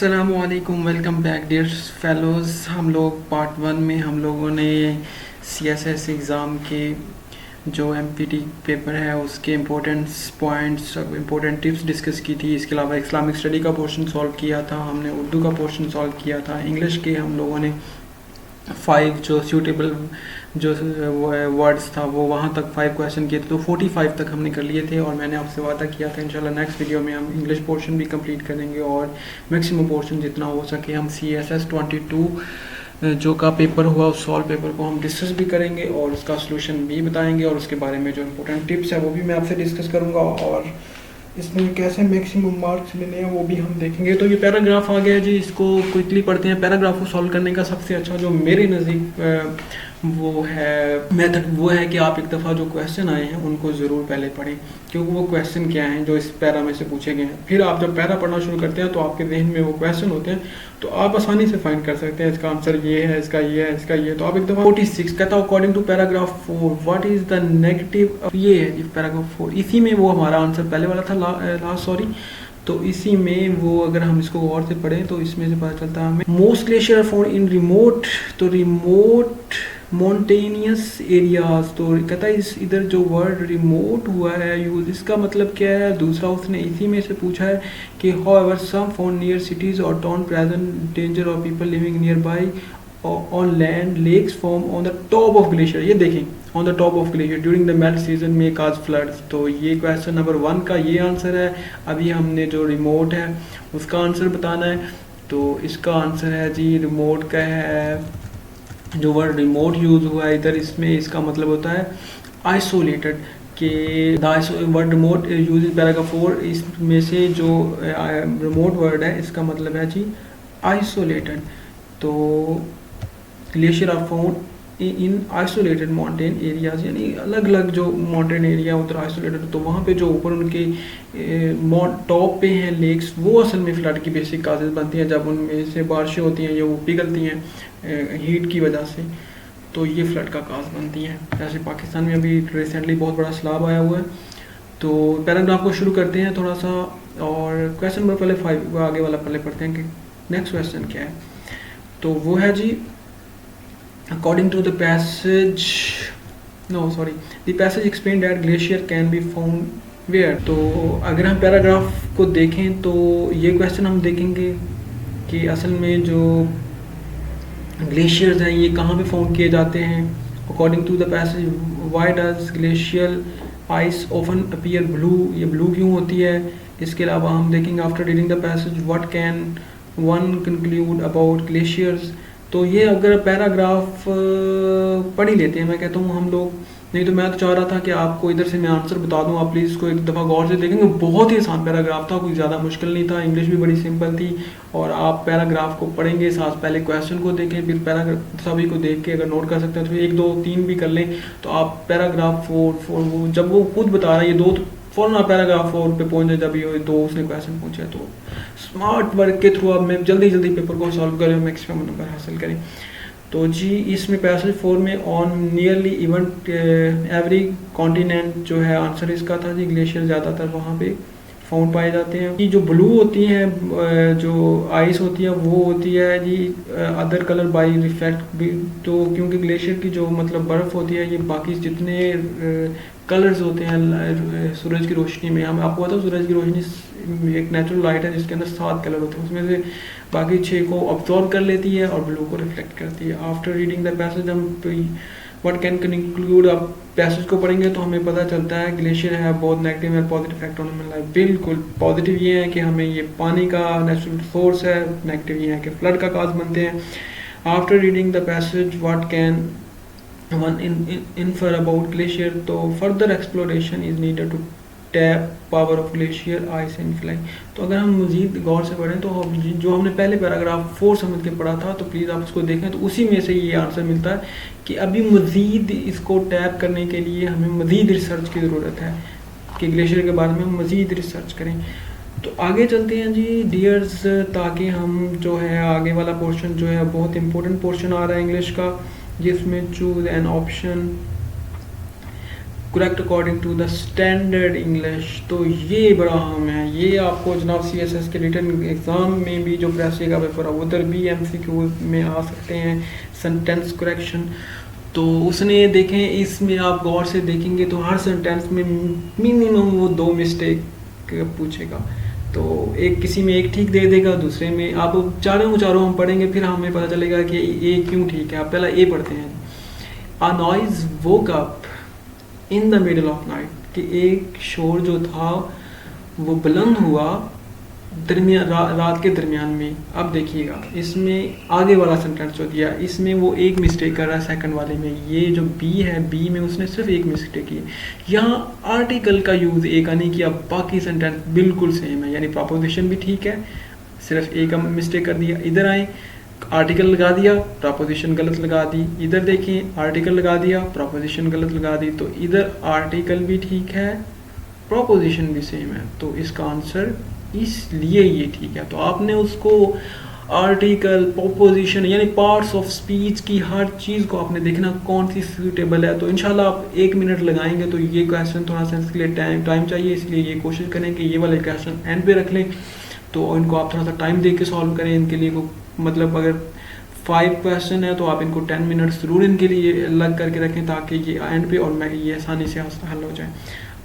अस्सलामुअलैकुम, welcome back dear fellows. हम लोग पार्ट 1 में हम लोगों ने सीएसएस एग्ज़ाम के जो एमपीटी पेपर है उसके importance points, important tips discuss की थी। इसके अलावा इस्लामिक स्टडी का पोर्शन सॉल्व किया था, हमने उर्दू का पोर्शन सॉल्व किया था। इंग्लिश के हम लोगों ने 5 जो सूटेबल जो वर्ड्स था वो वहाँ तक 5 क्वेश्चन किए थे, तो 45 तक हमने कर लिए थे। और मैंने आपसे वादा किया था इंशाल्लाह नेक्स्ट वीडियो में हम इंग्लिश पोर्शन भी कंप्लीट करेंगे और मैक्सिमम पोर्शन जितना हो सके हम CSS 22 जो का पेपर हुआ उस सॉल्व पेपर को हम डिस्कस भी करेंगे और उसका सोल्यूशन भी बताएंगे और उसके बारे में जो इम्पोर्टेंट टिप्स है वो भी मैं आपसे डिस्कस करूँगा और इसमें कैसे मैक्सिमम मार्क्स मिले हैं वो भी हम देखेंगे। तो ये पैराग्राफ आ गया जी, इसको क्विकली पढ़ते हैं। पैराग्राफ को सॉल्व करने का सबसे अच्छा जो मेरे नज़दीक वो है मेथड वो है कि आप एक दफ़ा जो क्वेश्चन आए हैं उनको ज़रूर पहले पढ़ें, क्योंकि वो क्वेश्चन क्या हैं जो इस पैरा में से पूछे गए हैं। फिर आप जब पैरा पढ़ना शुरू करते हैं तो आपके जहन में वो क्वेश्चन होते हैं, तो आप आसानी से फाइंड कर सकते हैं इसका आंसर ये है, इसका ये है, इसका ये। तो आप एक दफ़ा 46 कहता है according to paragraph 4 what is the negative, ये है जी पैराग्राफ 4। इसी में वो हमारा आंसर पहले वाला था लास्ट सॉरी, तो इसी में वो अगर हम इसको और से पढ़ें तो इसमें से पता चलता है हमें most glacier are found in remote, तो रिमोट मोन्टेनियस एरियाज। तो कहता है इस इधर जो वर्ड रिमोट हुआ है यूज, इसका मतलब क्या है। दूसरा उसने इसी में से पूछा है कि however some found near cities और town present danger of people living nearby on land lakes form on the top of glacier. ये देखें on the top of glacier during the melt season में cause floods. तो ये question number 1 का ये answer है। अभी हमने जो रिमोट है उसका आंसर बताना है, तो इसका आंसर है जी रिमोट का है जो वर्ड रिमोट यूज़ हुआ है इधर, इसमें इसका मतलब होता है आइसोलेटेड के word remote use in paragraph 4। इसमें से जो रिमोट वर्ड है इसका मतलब है जी आइसोलेटेड। तो glacier are found in isolated mountain areas, यानी अलग अलग जो माउंटेन एरिया उधर आइसोलेटेड, तो वहाँ पे जो ऊपर उनके टॉप पे हैं लेक्स, वो असल में फ्लड की बेसिक काजेज बनती हैं। जब उनमें से बारिशें होती हैं या वो पिघलती हैं हीट की वजह से, तो ये फ्लड का काज बनती हैं। जैसे पाकिस्तान में अभी रिसेंटली बहुत बड़ा सैलाब आया हुआ है। तो पैराग्राफ को शुरू करते हैं थोड़ा सा, और क्वेश्चन नंबर पहले 5 आगे वाला पहले पढ़ते हैं कि नेक्स्ट क्वेश्चन क्या है। तो वो है जी according to the passage the passage explained that glacier can be found where। तो अगर हम पैराग्राफ को देखें तो ये क्वेश्चन हम देखेंगे कि असल में जो ग्लेशियर्स हैं ये कहाँ पे फाउंड किए जाते हैं। According to the passage why does glacial ice often appear blue, ये ब्लू क्यों होती है। इसके अलावा हम देखेंगे after reading the passage what can one conclude about glaciers. तो ये अगर पैराग्राफ पढ़ ही लेते हैं, मैं कहता हूँ हम लोग, नहीं तो मैं तो चाह रहा था कि आपको इधर से मैं आंसर बता दूँ, आप प्लीज़ इसको एक दफ़ा गौर से देखेंगे। बहुत ही आसान पैराग्राफ था, कोई ज़्यादा मुश्किल नहीं था, इंग्लिश भी बड़ी सिंपल थी। और आप पैराग्राफ को पढ़ेंगे साथ पहले क्वेश्चन को देखें, फिर पैराग्राफ सभी को देख के अगर नोट कर सकते हैं तो 1 2 3 भी कर लें। तो आप पैराग्राफ 4 जब वो खुद बता रहा है ये 2, तो फ़ौरन आप पैराग्राफ 4 पे पहुँच जाए जब ये 2 उसने क्वेश्चन पूछे। तो स्मार्ट वर्क के थ्रू आप मैं जल्दी पेपर को सॉल्व करें, मैक्सिमम नंबर हासिल करें। तो जी इसमें पैसेज 4 में on nearly even every continent जो है आंसर इसका था जी, ग्लेशियर ज़्यादातर वहाँ पे फाउंड पाए जाते हैं। ये जो ब्लू होती हैं जो आइस होती है वो होती है जी अदर कलर बाई रिफ्लेक्ट भी, तो क्योंकि ग्लेशियर की जो मतलब बर्फ़ होती है ये बाकी जितने कलर्स होते हैं सूरज की रोशनी में, हम आपको पता है सूरज की रोशनी एक नेचुरल लाइट है जिसके अंदर 7 कलर होते हैं, उसमें से बाकी 6 को ऑब्जॉर्व कर लेती है और ब्लू को रिफ्लेक्ट करती है। आफ्टर रीडिंग द पैसेज हम व्हाट कैन कंक्लूड, आप पैसेज को पढ़ेंगे तो हमें पता चलता है ग्लेशियर है बहुत नेगेटिव और positive effect on human life. बिल्कुल पॉजिटिव ये है कि हमें ये पानी का नेचुरल सोर्स है, नेगेटिव ये है कि फ्लड का काज बनते हैं। After reading the passage what can one infer about glacier, तो further exploration is needed to tap power of glacier ice and fly। तो अगर हम मज़ीद गौर से पढ़ें तो जो हमने पहले पैराग्राफ 4 समझ के पढ़ा था तो प्लीज़ आप इसको देखें, तो उसी में से ये आंसर मिलता है कि अभी मज़ीद इसको टैप करने के लिए हमें मज़ीद रिसर्च की ज़रूरत है कि ग्लेशियर के बारे में हम मज़ीद रिसर्च करें। तो आगे चलते हैं जी डियर्स, ताकि हम जो है आगे वाला पोर्शन जो है बहुत इंपॉर्टेंट पोर्शन आ रहा है इंग्लिश का, जिसमें choose an option correct according to the standard English. तो ये बड़ा अहम है, ये आपको जनाब CSS के रिटन एग्ज़ाम में भी जो प्रेसिंग का पेपर है उधर भी MCQ में आ सकते हैं, सेंटेंस करेक्शन। तो उसने देखें, इसमें आप गौर से देखेंगे तो हर सेंटेंस में मिनिमम वो 2 मिस्टेक पूछेगा। तो एक किसी में एक ठीक दे देगा, दूसरे में आप चारों हम पढ़ेंगे फिर हमें पता चलेगा कि ए क्यों ठीक है। आप पहला ए पढ़ते हैं। A noise woke up in the middle of night, कि एक शोर जो था वो बुलंद हुआ रात के दरमियान में। अब देखिएगा इसमें आगे वाला सेंटेंस जो दिया इसमें वो एक मिस्टेक कर रहा है सेकंड वाले में। ये जो बी है, बी में उसने सिर्फ एक मिस्टेक की। यहाँ आर्टिकल का यूज़ एक नहीं किया, बाकी सेंटेंस बिल्कुल सेम है, यानी प्रपोजिशन भी ठीक है, सिर्फ एक मिस्टेक कर दिया। इधर आए, आर्टिकल लगा दिया, प्रपोजिशन गलत लगा दी। इधर देखें, आर्टिकल लगा दिया, प्रपोजिशन गलत लगा दी। तो इधर आर्टिकल भी ठीक है, प्रपोजिशन भी सेम है, तो इसका आंसर इसलिए ये ठीक है। तो आपने उसको आर्टिकल, प्रोपोजिशन यानी पार्ट्स ऑफ स्पीच की हर चीज़ को आपने देखना कौन सी सूटेबल है। तो इंशाल्लाह आप 1 मिनट लगाएंगे तो ये क्वेश्चन थोड़ा सा इसके लिए टाइम चाहिए, इसलिए ये कोशिश करें कि ये वाले क्वेश्चन एंड पे रख लें। तो इनको आप थोड़ा सा टाइम दे के सॉल्व करें। इनके लिए को मतलब अगर 5 क्वेश्चन है तो आप इनको 10 मिनट ज़रूर इनके लिए अलग करके रखें ताकि ये एंड पे और ये आसानी से हल हो जाए।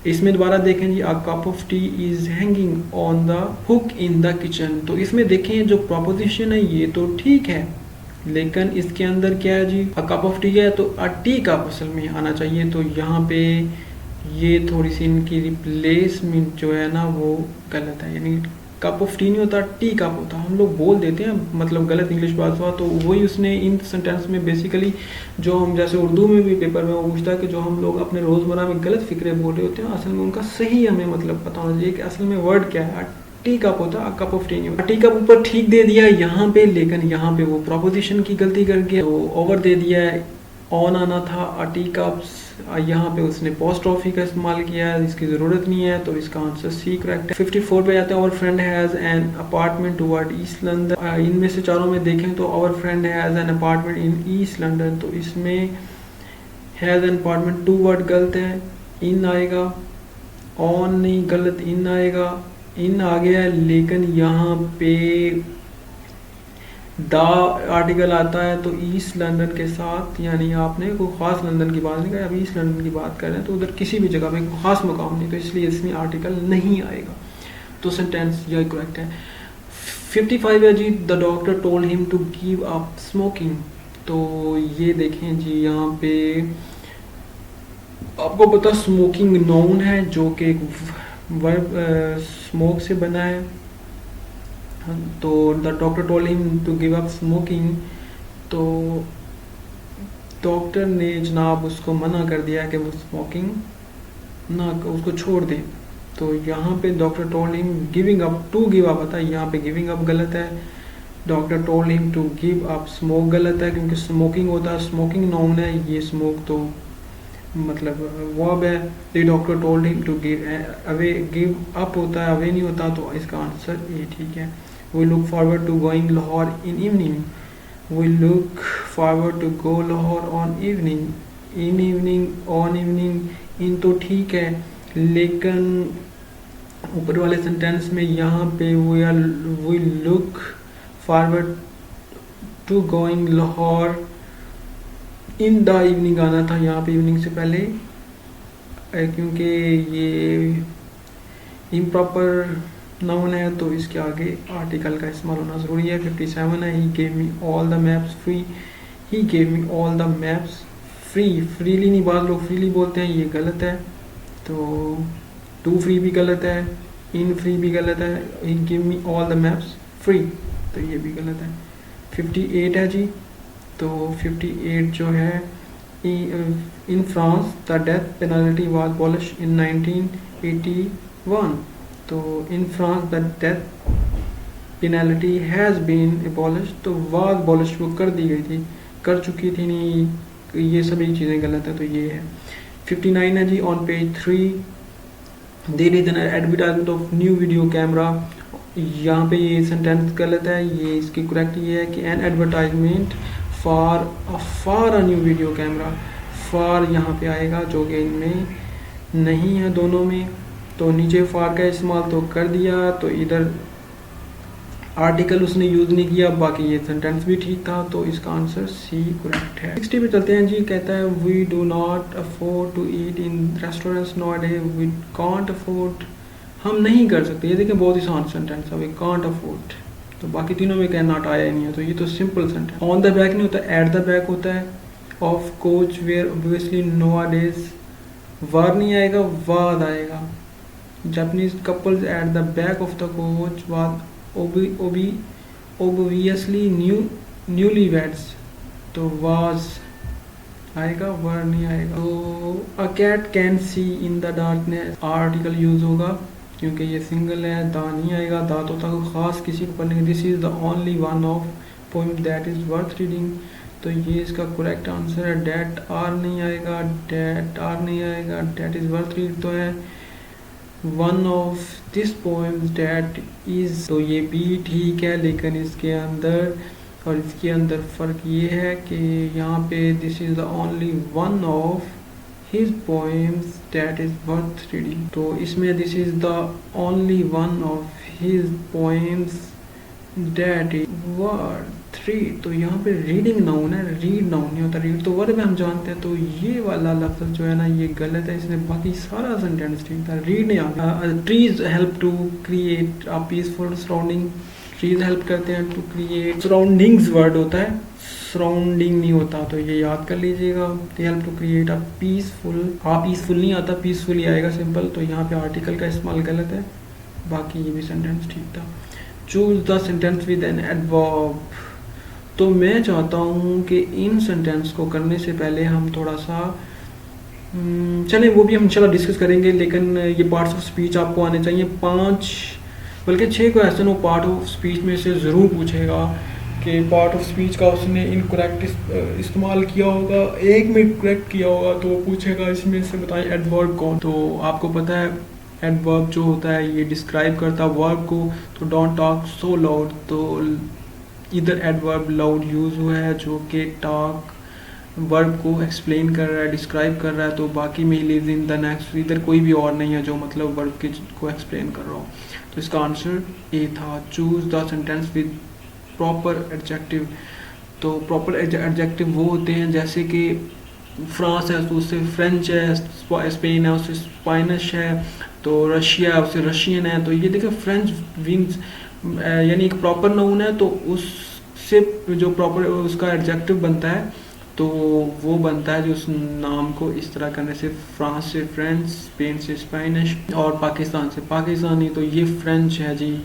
इसमें दोबारा देखें जी, a cup of tea is hanging on the hook in the kitchen. तो इसमें देखें जो प्रपोजिशन है ये तो ठीक है, लेकिन इसके अंदर क्या है जी, अ कप ऑफ टी है तो अ टी कप असल में आना चाहिए। तो यहाँ पे ये थोड़ी सी इनकी रिप्लेसमेंट जो है ना वो गलत है, यानी कप ऑफ टी नहीं होता, टी कप होता। हम लोग बोल देते हैं मतलब गलत इंग्लिश बात हुआ, तो वही उसने इन सेंटेंस में बेसिकली जो हम जैसे उर्दू में भी पेपर में वो पूछता है कि जो हम लोग अपने रोज़मर्रा में गलत फिक्रे बोल रहे होते हैं असल में उनका सही हमें मतलब पता होना चाहिए कि असल में वर्ड क्या है। टी कप होता है, कप ऑफ टी नहीं होता। टी कप ऊपर ठीक दे दिया यहाँ पे, लेकिन यहाँ पे वो प्रपोजिशन की गलती कर गया, तो ओवर दे दिया है। ऑन आना था, अ टी कप्स, यहाँ पे उसने पोस्ट्रॉफी का इस्तेमाल किया है, इसकी ज़रूरत नहीं है, तो इसका आंसर सी करेक्ट है। 54 पे जाते हैं, our friend has an apartment toward east London. इनमें से चारों में देखें तो our friend has an apartment in east London, तो इसमें हैज़ एन अपार्टमेंट टुवर्ड गलत है, इन आएगा। ऑन नहीं, गलत, इन आएगा। इन आ गया, लेकिन यहाँ पे द आर्टिकल आता है तो ईस्ट लंदन के साथ, यानी आपने कोई ख़ास लंदन की बात नहीं करी, अब ईस्ट लंदन की बात कर रहे हैं तो उधर किसी भी जगह पे कोई ख़ास मकाम नहीं, तो इसलिए इसमें आर्टिकल नहीं आएगा। तो सेंटेंस यही करेक्ट है। 55 है जी, the doctor told him to give up smoking. तो ये देखें जी, यहाँ पे आपको पता स्मोकिंग नाउन है जो कि एक वर्ब स्मोक से बना है। तो the doctor told him to give up smoking, तो डॉक्टर ने जनाब उसको मना कर दिया कि वो स्मोकिंग ना उसको छोड़ दे। तो यहाँ पे doctor told him giving up, to give up आता है, यहाँ पे गिविंग अप गलत है। Doctor told him to give up smoke गलत है, क्योंकि स्मोकिंग होता है, स्मोकिंग नाउन है, ये स्मोक तो मतलब वर्ब है। The doctor told him to give away, give up होता है, अवे नहीं होता, तो इसका आंसर ये ठीक है। We look forward to going Lahore in evening. We look forward to go Lahore on evening. In evening, on evening, इन तो ठीक है, लेकिन ऊपर वाले सेंटेंस में यहाँ पे we look forward to going Lahore in the evening आना था, यहाँ पे इवनिंग से पहले, क्योंकि ये इम्प्रॉपर नाउन है तो इसके आगे आर्टिकल का इस्तेमाल होना ज़रूरी है। 57 है, he gave me all the maps free. He gave me all the maps free, freely नहीं, बाद लोग फ्रीली बोलते हैं, ये गलत है। तो टू फ्री भी गलत है, इन फ्री भी गलत है, he gave me all the maps free, तो ये भी गलत है। 58 है जी, तो 58 जो है, in France the death penalty was abolished in 1981। तो in France the death penalty has been abolished, तो वाज अबॉलिश्ड वो कर दी गई थी, कर चुकी थी नहीं, ये सभी चीज़ें गलत है, तो ये है। 59 है जी, on page 3 there is an advertisement of new video camera. यहाँ पे ये सेंटेंस गलत है, ये इसकी करेक्ट ये है कि an advertisement for a new video camera. For यहाँ पे आएगा जो कि इनमें नहीं है दोनों में, तो नीचे फॉर का इस्तेमाल तो कर दिया, तो इधर आर्टिकल उसने यूज़ नहीं किया, बाकी ये सेंटेंस भी ठीक था, तो इसका आंसर सी करेक्ट है। 60 पे चलते हैं जी। कहता है we do not afford to eat in restaurants no day, we can't afford, हम नहीं कर सकते। ये देखें बहुत ही आसान सेंटेंस है, वी कांट अफोर्ड, तो बाकी तीनों में क्या नॉट आया ही नहीं है, तो ये तो simple sentence. On the back नहीं होता, एट द बैक होता है। Of coach were obviously nowadays, war नहीं आएगा, वाद आएगा। Japanese couples at the back of the coach were obviously newlyweds, तो was आएगा, वर नहीं आएगा। तो a cat can see in the darkness, article use होगा क्योंकि ये सिंगल है, दा नहीं आएगा, दा तो था खास किसी को पढ़ने। This is the only one of poem that is worth reading, तो ये इसका करेक्ट आंसर है। डेट आर नहीं आएगा, डेट आर नहीं आएगा, डेट इज वर्थ रीड तो है। One of this poems that is, तो ये भी ठीक है, लेकिन इसके अंदर और इसके अंदर फ़र्क ये है कि यहाँ पे this is the only one of his poems that is worth reading, तो इसमें this is the only one of his poems that is worth read, तो यहाँ पे रीडिंग नाउन है, रीड नाउन नहीं होता। रीड तो वर्ब में हम जानते हैं, तो ये वाला लफ्ज़ जो है ना ये गलत है, इसने बाकी सारा सेंटेंस ठीक था। रीड नहीं आता। Trees help to create a peaceful surrounding, trees help करते हैं टू क्रिएट, सराउंडिंग्स वर्ड होता है, सराउंडिंग नहीं होता, तो ये याद कर लीजिएगा। They help to create a peaceful, peaceful नहीं आता, पीसफुल ही आएगा सिंपल, तो यहाँ पे आर्टिकल का इस्तेमाल गलत है, बाकी ये भी सेंटेंस ठीक था। Choose the sentence with an adverb, तो मैं चाहता हूँ कि इन सेंटेंस को करने से पहले हम थोड़ा सा चलें, वो भी हम इंशाल्लाह डिस्कस करेंगे, लेकिन ये पार्ट्स ऑफ स्पीच आपको आने चाहिए। 5 बल्कि 6 क्वेश्चन वो पार्ट ऑफ स्पीच में से ज़रूर पूछेगा कि पार्ट ऑफ स्पीच का उसने इनकरेक्ट इस्तेमाल किया होगा, एक में करेक्ट किया होगा, तो वो पूछेगा इसमें से बताएं एडवर्ब कौन। तो आपको पता है एडवर्ब जो होता है ये डिस्क्राइब करता है वर्ब को, तो डोंट टॉक सो लाउड, तो इधर एडवर्ब लाउड यूज़ हुआ है जो कि टॉक वर्ब को एक्सप्लेन कर रहा है, डिस्क्राइब कर रहा है, तो बाकी में लिव्स इन द नेक्स्ट, इधर कोई भी और नहीं है जो मतलब वर्ब के को एक्सप्लेन कर रहा हो, तो इसका आंसर ए था। Choose the sentence with proper adjective, तो प्रॉपर एडजेक्टिव वो होते हैं जैसे कि फ्रांस है तो उससे फ्रेंच है, स्पेन है उससे स्पेनिश है, तो रशिया है उससे रशियन है, तो ये देखिए फ्रेंच विंग्स यानी एक प्रॉपर नाउन है, तो उससे जो प्रॉपर उसका एडजेक्टिव बनता है तो वो बनता है जो उस नाम को इस तरह करने से, फ्रांस से फ्रेंच, स्पेन से स्पेनिश और पाकिस्तान से पाकिस्तानी, तो ये फ्रेंच है जी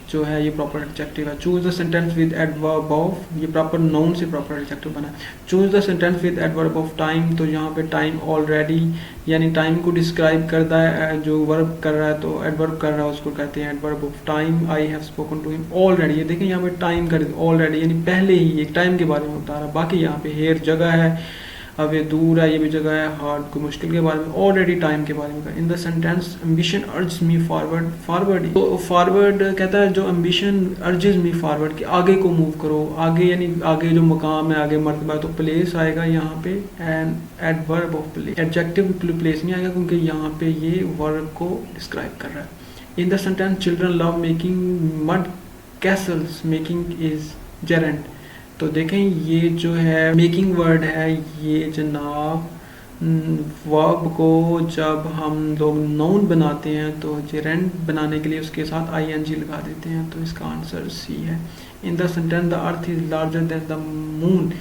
जो है, ये प्रॉपर एडजेक्टिव है। Choose the sentence with adverb of, ये प्रॉपर नाउन से प्रॉपर एडजेक्टिव बना है। Choose the sentence with adverb of time, तो यहाँ पे टाइम ऑलरेडी यानी टाइम को डिस्क्राइब करता है, जो वर्ब कर रहा है तो एडवर्ब कर रहा है उसको कहते हैं adverb of time. I have spoken to him already, ये देखें यहाँ पे टाइम कर ऑलरेडी यानी पहले ही एक टाइम के बारे में बता रहा है। बाकी यहाँ पे हेयर जगह है, अब ये दूर है, ये भी जगह है, हार्ड को मुश्किल के बारे में, ऑलरेडी टाइम के बारे में। इन द सेंटेंस एम्बिशन अर्ज मी फॉरवर्ड, फॉरवर्ड तो फॉरवर्ड कहता है जो एम्बिशन अर्जेस मी फॉरवर्ड कि आगे को मूव करो, आगे यानी आगे जो मकाम है, आगे मर्तबा, तो प्लेस आएगा यहाँ पे and adverb of place, adjective place नहीं आएगा क्योंकि यहाँ पे ये वर्ब को डिस्क्राइब कर रहा है। In the sentence children love making mud Castle's, making is Geraint, तो देखें ये जो है मेकिंग वर्ड है, ये जनाब वर्ब को जब हम लोग नाउन बनाते हैं तो जेरेंट बनाने के लिए उसके साथ ing लगा देते हैं, तो इसका आंसर सी है। In the sentence the earth is larger than the moon,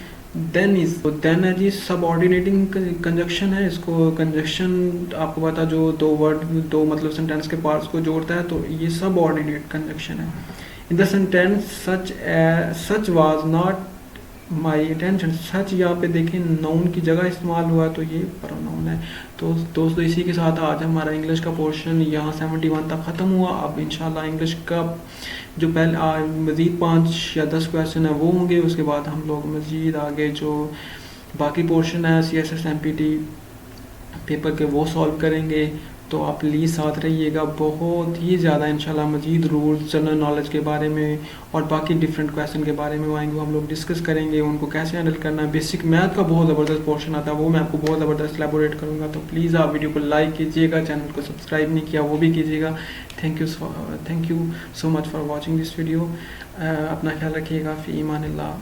then is, तो देन है जी सबऑर्डिनेटिंग कंजक्शन है, इसको कंजक्शन आपको पता जो दो वर्ड दो मतलब सेंटेंस के पार्ट्स को जोड़ता है, तो ये सबऑर्डिनेट कंजक्शन है। In the sentence such was not my attention, such यहाँ पे देखें नाउन की जगह इस्तेमाल हुआ है, तो ये प्रोनाउन है। तो दोस्तों इसी के साथ आज हमारा इंग्लिश का पोर्शन यहाँ 71 तक ख़त्म हुआ। अब इंशाल्लाह इंग्लिश का जो पहले मज़ीद 5 या 10 क्वेश्चन है वो होंगे, उसके बाद हम लोग मज़ीद आगे जो बाकी पोर्शन है CSS MPT पेपर के वो सॉल्व करेंगे। तो आप प्लीज़ साथ रहिएगा। बहुत ही ज़्यादा इंशाल्लाह मजीद रूल्स, जनरल नॉलेज के बारे में और बाकी डिफरेंट क्वेश्चन के बारे में आएंगे, हम लोग डिस्कस करेंगे उनको कैसे हैंडल करना है। बेसिक मैथ का बहुत ज़बरदस्त पोर्शन आता है, वो मैं आपको बहुत ज़बरदस्त एलैबोरेट करूँगा। तो प्लीज़ आप वीडियो को लाइक कीजिएगा, चैनल को सब्सक्राइब नहीं किया वो भी कीजिएगा। Thank you so much for watching this video. अपना ख्याल रखिएगा। फ़ी ईमानिल्लाह।